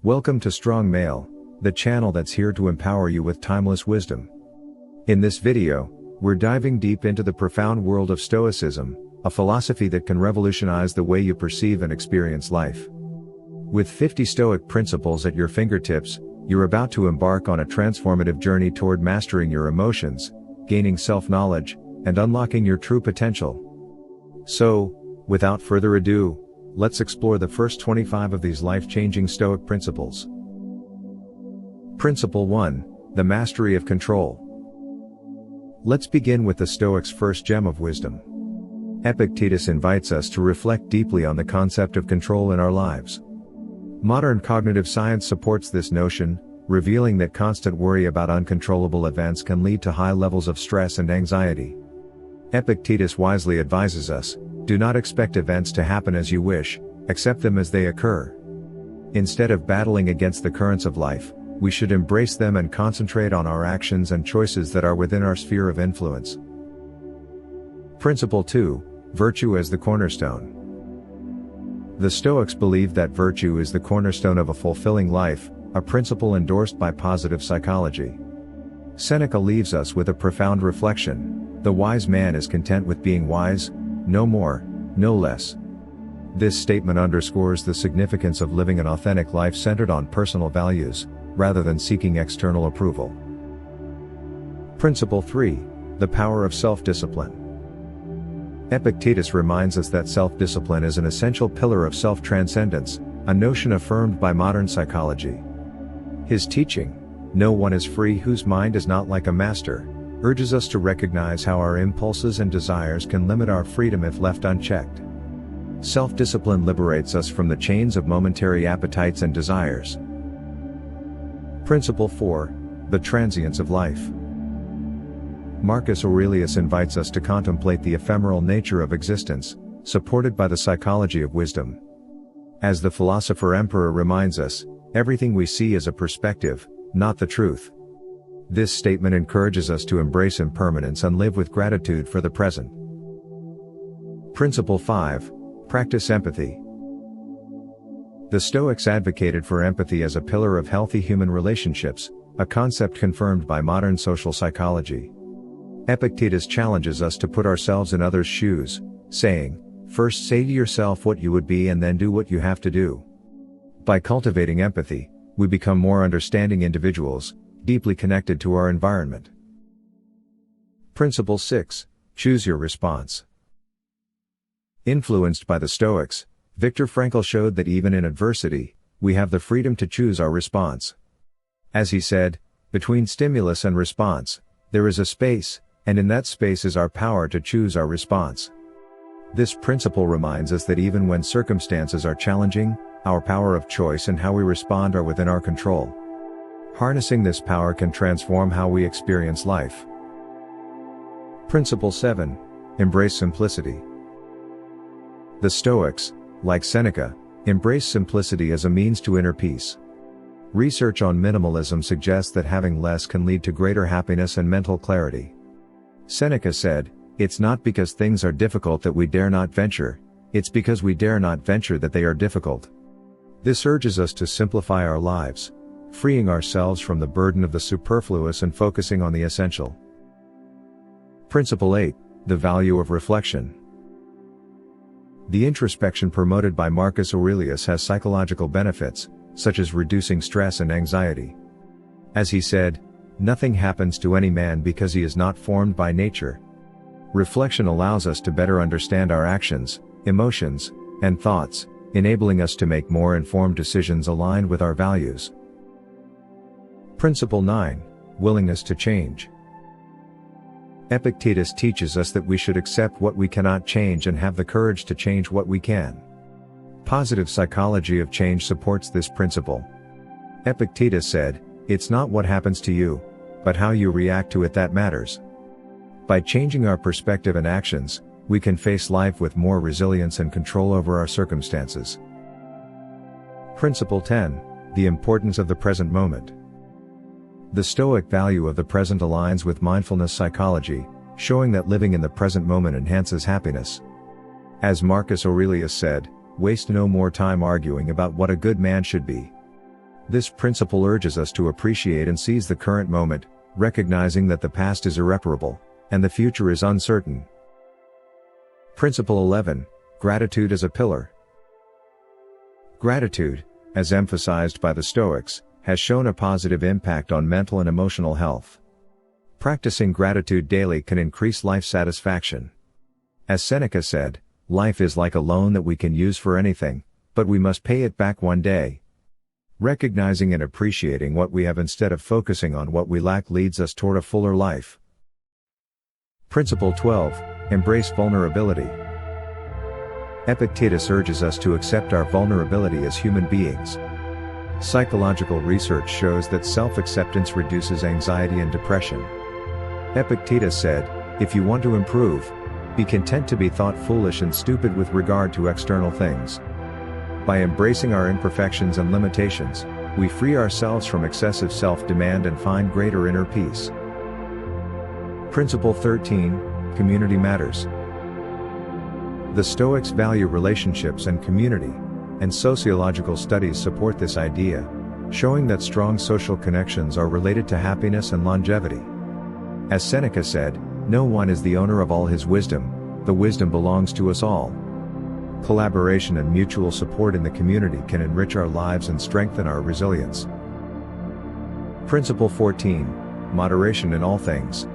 Welcome to Strong Male, the channel that's here to empower you with timeless wisdom. In this video, we're diving deep into the profound world of Stoicism, a philosophy that can revolutionize the way you perceive and experience life. With 50 Stoic principles at your fingertips, you're about to embark on a transformative journey toward mastering your emotions, gaining self-knowledge, and unlocking your true potential. So, without further ado, let's explore the first 25 of these life-changing Stoic principles. Principle 1, the mastery of control. Let's begin with the Stoics' first gem of wisdom. Epictetus invites us to reflect deeply on the concept of control in our lives. Modern cognitive science supports this notion, revealing that constant worry about uncontrollable events can lead to high levels of stress and anxiety. Epictetus wisely advises us, do not expect events to happen as you wish, accept them as they occur. Instead of battling against the currents of life, we should embrace them and concentrate on our actions and choices that are within our sphere of influence. Principle 2, virtue as the cornerstone. The Stoics believe that virtue is the cornerstone of a fulfilling life, a principle endorsed by positive psychology. Seneca leaves us with a profound reflection: the wise man is content with being wise, no more, no less. This statement underscores the significance of living an authentic life centered on personal values, rather than seeking external approval. Principle 3, the power of self-discipline. Epictetus reminds us that self-discipline is an essential pillar of self-transcendence, a notion affirmed by modern psychology. His teaching, "No one is free whose mind is not like a master," urges us to recognize how our impulses and desires can limit our freedom if left unchecked. Self-discipline liberates us from the chains of momentary appetites and desires. Principle 4, the transience of life. Marcus Aurelius invites us to contemplate the ephemeral nature of existence, supported by the psychology of wisdom. As the philosopher-emperor reminds us, everything we see is a perspective, not the truth. This statement encourages us to embrace impermanence and live with gratitude for the present. Principle 5, practice empathy. The Stoics advocated for empathy as a pillar of healthy human relationships, a concept confirmed by modern social psychology. Epictetus challenges us to put ourselves in others' shoes, saying, "First say to yourself what you would be and then do what you have to do." By cultivating empathy, we become more understanding individuals, deeply connected to our environment. Principle 6, choose your response. Influenced by the Stoics, Viktor Frankl showed that even in adversity, we have the freedom to choose our response. As he said, between stimulus and response, there is a space, and in that space is our power to choose our response. This principle reminds us that even when circumstances are challenging, our power of choice and how we respond are within our control. Harnessing this power can transform how we experience life. Principle 7, embrace simplicity. The Stoics, like Seneca, embrace simplicity as a means to inner peace. Research on minimalism suggests that having less can lead to greater happiness and mental clarity. Seneca said, "It's not because things are difficult that we dare not venture, it's because we dare not venture that they are difficult." This urges us to simplify our lives, freeing ourselves from the burden of the superfluous and focusing on the essential. Principle 8, the value of reflection. The introspection promoted by Marcus Aurelius has psychological benefits, such as reducing stress and anxiety. As he said, "Nothing happens to any man because he is not formed by nature." Reflection allows us to better understand our actions, emotions, and thoughts, enabling us to make more informed decisions aligned with our values. Principle 9, willingness to change. Epictetus teaches us that we should accept what we cannot change and have the courage to change what we can. Positive psychology of change supports this principle. Epictetus said, "It's not what happens to you, but how you react to it that matters." By changing our perspective and actions, we can face life with more resilience and control over our circumstances. Principle 10, the importance of the present moment. The Stoic value of the present aligns with mindfulness psychology, showing that living in the present moment enhances happiness. As Marcus Aurelius said, "Waste no more time arguing about what a good man should be. This principle urges us to appreciate and seize the current moment, recognizing that the past is irreparable, and the future is uncertain. Principle 11. Gratitude as a pillar. Gratitude, as emphasized by the Stoics, has shown a positive impact on mental and emotional health. Practicing gratitude daily can increase life satisfaction. As Seneca said, life is like a loan that we can use for anything, but we must pay it back one day. Recognizing and appreciating what we have instead of focusing on what we lack leads us toward a fuller life. Principle 12. Embrace vulnerability. Epictetus urges us to accept our vulnerability as human beings. Psychological research shows that self-acceptance reduces anxiety and depression. Epictetus said, "If you want to improve, be content to be thought foolish and stupid with regard to external things." By embracing our imperfections and limitations, we free ourselves from excessive self-demand and find greater inner peace. Principle 13. Community matters. The Stoics value relationships and community, and sociological studies support this idea, showing that strong social connections are related to happiness and longevity. As Seneca said, "No one is the owner of all his wisdom, the wisdom belongs to us all." Collaboration and mutual support in the community can enrich our lives and strengthen our resilience. Principle 14. Moderation in all things.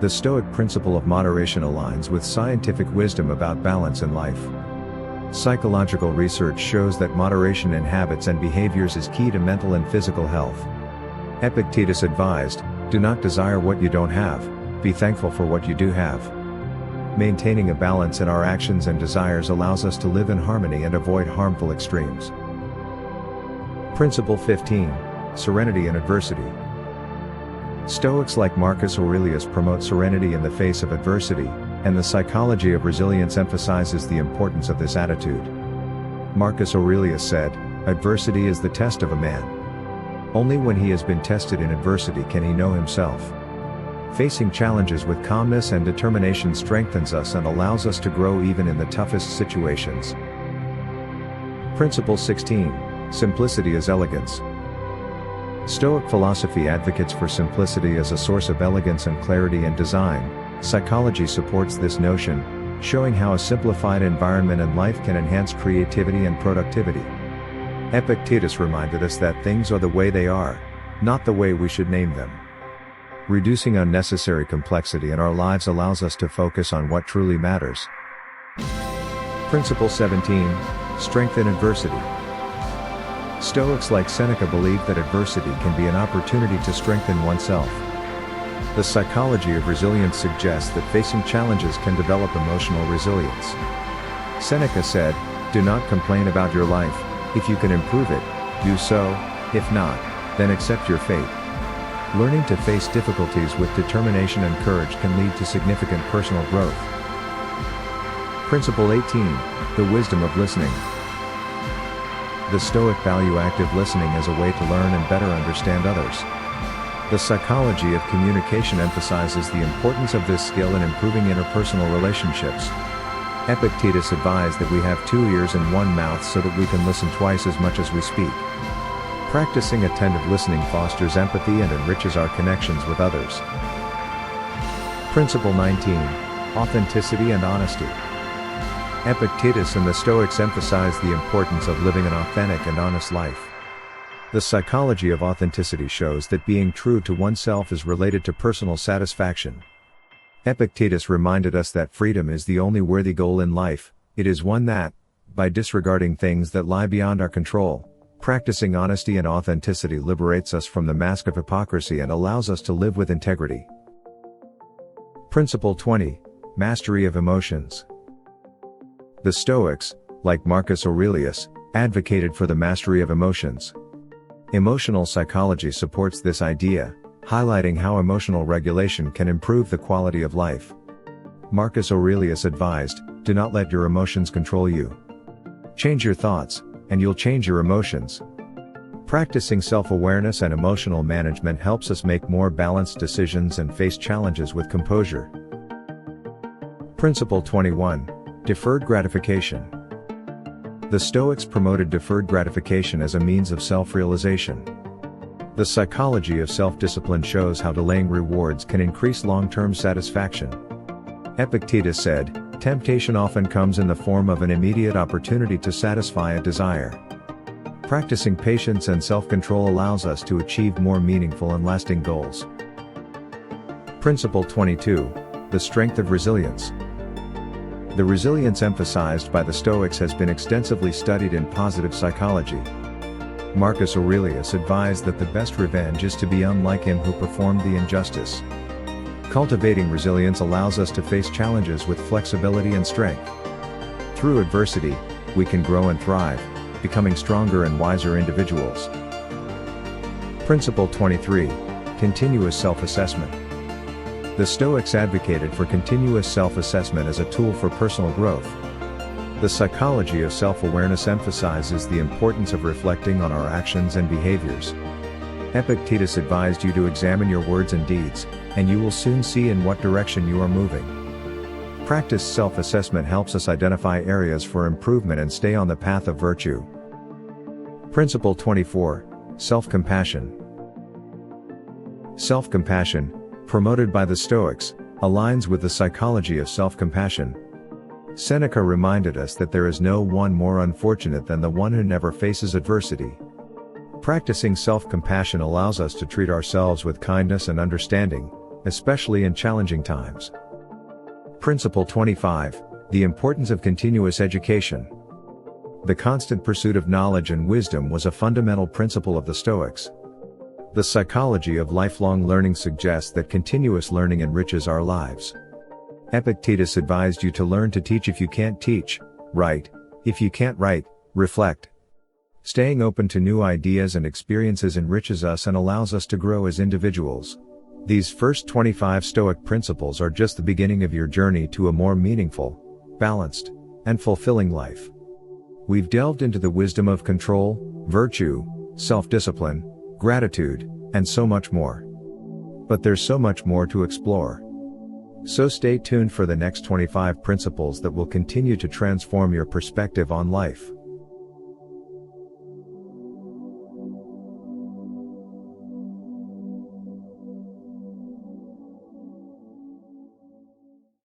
The Stoic principle of moderation aligns with scientific wisdom about balance in life. Psychological research shows that moderation in habits and behaviors is key to mental and physical health. Epictetus advised, "Do not desire what you don't have, be thankful for what you do have." Maintaining a balance in our actions and desires allows us to live in harmony and avoid harmful extremes. Principle 15. Serenity in adversity. Stoics like Marcus Aurelius promote serenity in the face of adversity, and the psychology of resilience emphasizes the importance of this attitude. Marcus Aurelius said, "Adversity is the test of a man. Only when he has been tested in adversity can he know himself." Facing challenges with calmness and determination strengthens us and allows us to grow even in the toughest situations. Principle 16. Simplicity as elegance. Stoic philosophy advocates for simplicity as a source of elegance and clarity in design. Psychology supports this notion, showing how a simplified environment and life can enhance creativity and productivity. Epictetus reminded us that things are the way they are, not the way we should name them. Reducing unnecessary complexity in our lives allows us to focus on what truly matters. Principle 17. Strength in adversity. Stoics like Seneca believe that adversity can be an opportunity to strengthen oneself. The psychology of resilience suggests that facing challenges can develop emotional resilience. Seneca said, "Do not complain about your life. If you can improve it, do so. If not, then accept your fate." Learning to face difficulties with determination and courage can lead to significant personal growth. Principle 18. The wisdom of listening. The Stoic value active listening as a way to learn and better understand others. The psychology of communication emphasizes the importance of this skill in improving interpersonal relationships. Epictetus advised that we have 2 ears and 1 mouth so that we can listen twice as much as we speak. Practicing attentive listening fosters empathy and enriches our connections with others. Principle 19. Authenticity and honesty. Epictetus and the Stoics emphasize the importance of living an authentic and honest life. The psychology of authenticity shows that being true to oneself is related to personal satisfaction. Epictetus reminded us that freedom is the only worthy goal in life. It is one that, by disregarding things that lie beyond our control, practicing honesty and authenticity liberates us from the mask of hypocrisy and allows us to live with integrity. Principle 20. Mastery of emotions. The Stoics, like Marcus Aurelius, advocated for the mastery of emotions. Emotional psychology supports this idea, highlighting how emotional regulation can improve the quality of life. Marcus Aurelius advised, "Do not let your emotions control you. Change your thoughts, and you'll change your emotions." Practicing self-awareness and emotional management helps us make more balanced decisions and face challenges with composure. Principle 21. Deferred gratification. The Stoics promoted deferred gratification as a means of self-realization. The psychology of self-discipline shows how delaying rewards can increase long-term satisfaction. Epictetus said, "Temptation often comes in the form of an immediate opportunity to satisfy a desire." Practicing patience and self-control allows us to achieve more meaningful and lasting goals. Principle 22. The strength of resilience. The resilience emphasized by the Stoics has been extensively studied in positive psychology. Marcus Aurelius advised that the best revenge is to be unlike him who performed the injustice. Cultivating resilience allows us to face challenges with flexibility and strength. Through adversity, we can grow and thrive, becoming stronger and wiser individuals. Principle 23. Continuous self-assessment. The Stoics advocated for continuous self-assessment as a tool for personal growth. The psychology of self-awareness emphasizes the importance of reflecting on our actions and behaviors. Epictetus advised you to examine your words and deeds, and you will soon see in what direction you are moving. Practiced self-assessment helps us identify areas for improvement and stay on the path of virtue. Principle 24. Self-compassion. Self-compassion, promoted by the Stoics, aligns with the psychology of self-compassion. Seneca reminded us that there is no one more unfortunate than the one who never faces adversity. Practicing self-compassion allows us to treat ourselves with kindness and understanding, especially in challenging times. Principle 25. The importance of continuous education. The constant pursuit of knowledge and wisdom was a fundamental principle of the Stoics. The psychology of lifelong learning suggests that continuous learning enriches our lives. Epictetus advised you to learn to teach if you can't teach, write, if you can't write, reflect. Staying open to new ideas and experiences enriches us and allows us to grow as individuals. These first 25 Stoic principles are just the beginning of your journey to a more meaningful, balanced, and fulfilling life. We've delved into the wisdom of control, virtue, self-discipline, gratitude, and so much more. But there's so much more to explore. So stay tuned for the next 25 principles that will continue to transform your perspective on life.